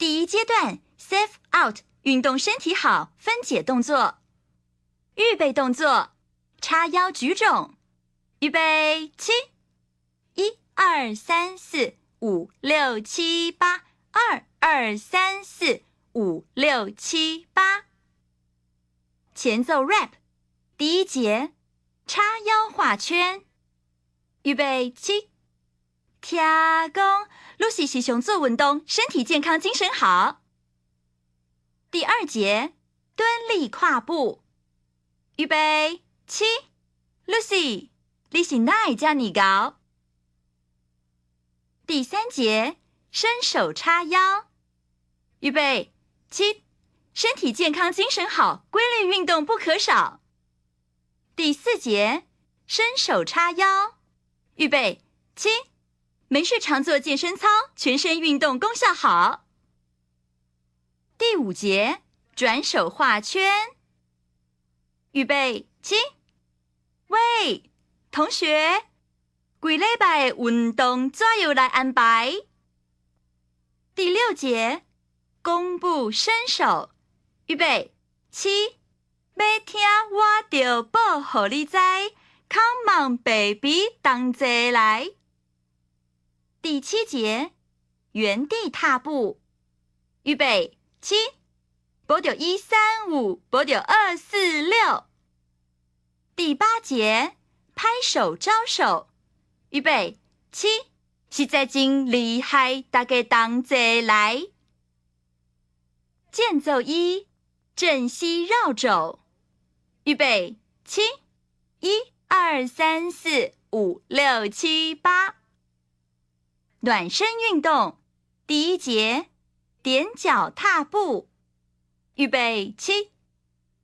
第一阶段 Safe Out 运动身体好分解动作。预备动作，叉腰举踵。预备起，1、2、3、4、5、6、7、8，2、2、3、4、5、6、7、8。前奏 rap， 第一节，叉腰画圈。预备起，听讲，Lucy 是想做运动，身体健康，精神好。第二节，蹲立跨步。预备起 ，Lucy， 你是哪会这么高？第三节，伸手叉腰。预备起，身体健康，精神好，规律运动不可少。第四节，伸手叉腰。预备起，没事常做健身操，全身运动功效好。第五节，转手画圈。预备起，喂，同学，规礼拜的运动怎样来安排？第六节，弓步伸手。预备起，要听我就报予你知 ，Come on baby， 同齐来。第七节，原地踏步。预备起，步着1、3、5，步着2、4、6。第八节，拍手招手。预备起，实在真厉害，大家同齐来。间奏1，正膝绕肘。预备起，1、2、3、4、5、6、7、8。暖身运动，第一节，踮脚踏步。预备起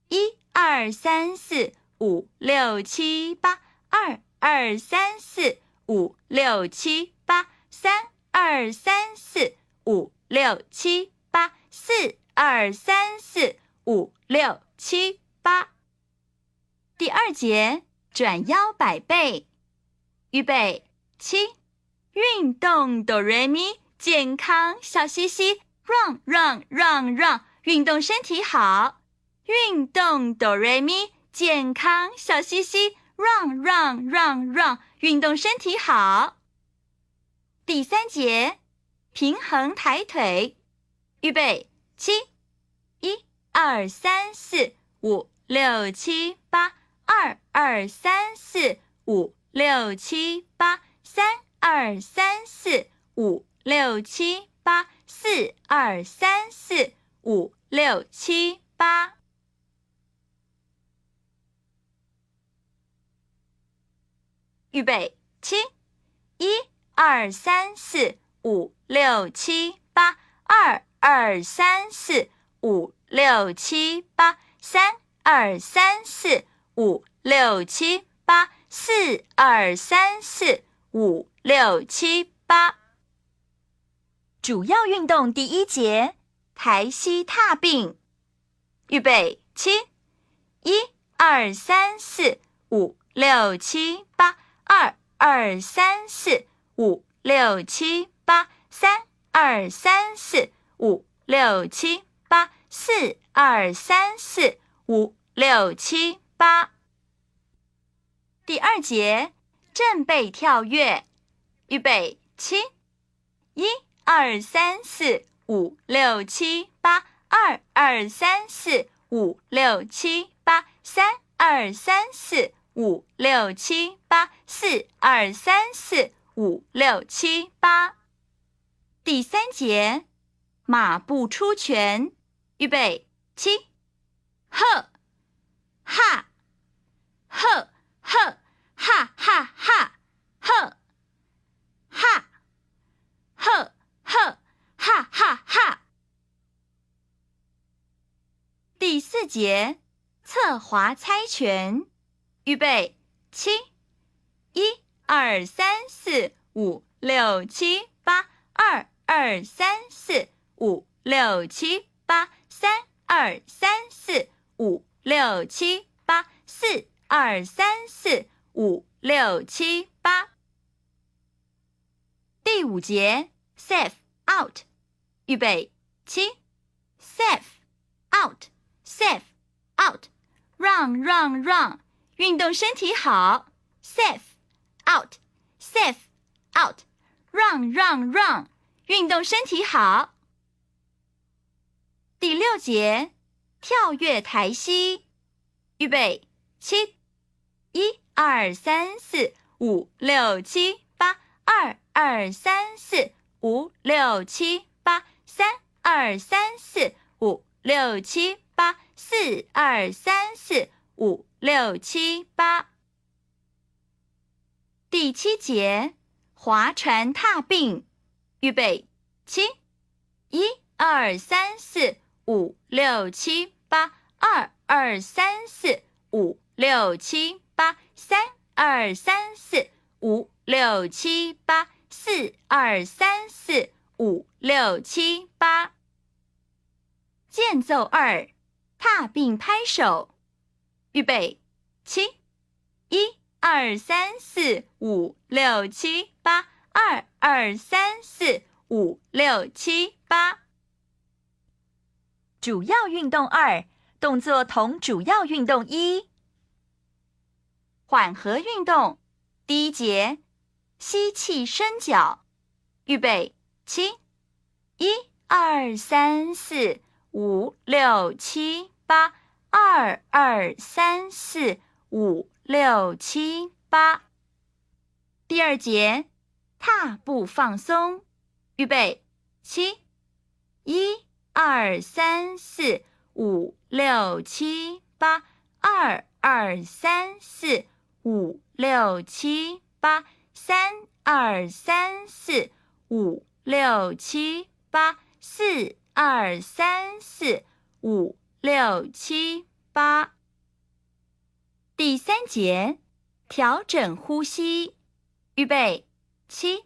，1、2、3、4、5、6、7、8，2、2、3、4、5、6、7、8，3、2、3、4、5、6、7、8，4、2、3、4、5、6、7、8。第二节，转腰摆背。预备起，运动哆来咪，健康笑嘻嘻 ，run run run run， 运动身体好。运动哆来咪，健康笑嘻嘻 ，run run run run， 运动身体好。第三节，平衡抬腿。预备起，1、2、3、4、5、6、7、8，2、2、3、4、5、6、7、8，3、2、3、4、5、6、7、8，4、2、3、4、5、6、7、8。预备起，1、2、3、4、5、6、7、8，2、2、3、4、5、6、7、8，3、2、3、4、5、6、7、8，4、2、3、4、5、6、7、8。主要运动第一节，抬膝踏并。预备起，1、2、3、4、5、6、7、8，2、2、3、4、5、6、7、8，3、2、3、4、5、6、7、8，4、2、3、4、5、6、7、8。第二节，正背跳跃。预备起，1、2、3、4、5、6、7、8，2、2、3、4、5、6、7、8，3、2、3、4、5、6、7、8，4、2、3、4、5、6、7、8。第三节，马步出拳。预备起，呵，哈，呵，呵，哈哈哈，呵，哈，呵，呵，哈哈哈。第四节，侧滑猜拳。预备起，1、2、3、4、5、6、7、8，2、2、3、4、5、6、7、8，3、2、3、4、5、6、7、8，4、2、3、4、5、6、7、8。第五节 Safe Out。预备7 safe out safe out run run run 运动身体好 safe out safe out run run run 运动身体好。第6节跳跃抬膝，预备起1 2 3 4 5 6 7 8 2 2 3 4 5 6 7 8 3 2 3 4 5 6 7 8 4 2 3 4 5 6 7 8。第7节划船踏并，预备起1 2 3 4 5 6 7 8 2 2 3 4 5 6 7 8 3 2 3 4 5 6 7 8 4 2 3 4 5 6 7 8。间奏2，踏并拍手，预备起1 2 3 4 5 6 7 8 2 2 3 4 5 6 7 8。主要运动2，动作同主要运动1。缓和运动，第1节吸气伸脚，预备起1 2 3 4 5 6 7 8 2 2 3 4 5 6 7 8。第2节踏步放松，预备起1 2 3 4 5 6 7 8 2 2 3 4 5 6 7 8 3 2 3 4 5 6 7 8 4 2 3 4 5 6 7 8。第3节调整呼吸，预备起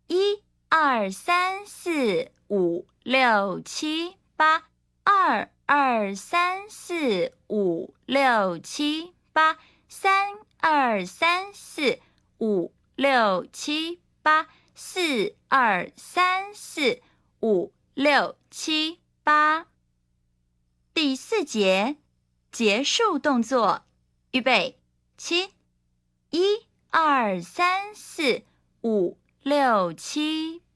1 2 3 4 5 6 7 8 2 2 3 4 5 6 7 8 3 2 3 4 5 6 7 8 4 2 3 4 5 6 7 8。第4节结束动作，预备起1 2 3 4 5 6 7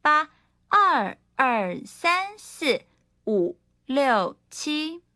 8 2 2 3 4 5 6 7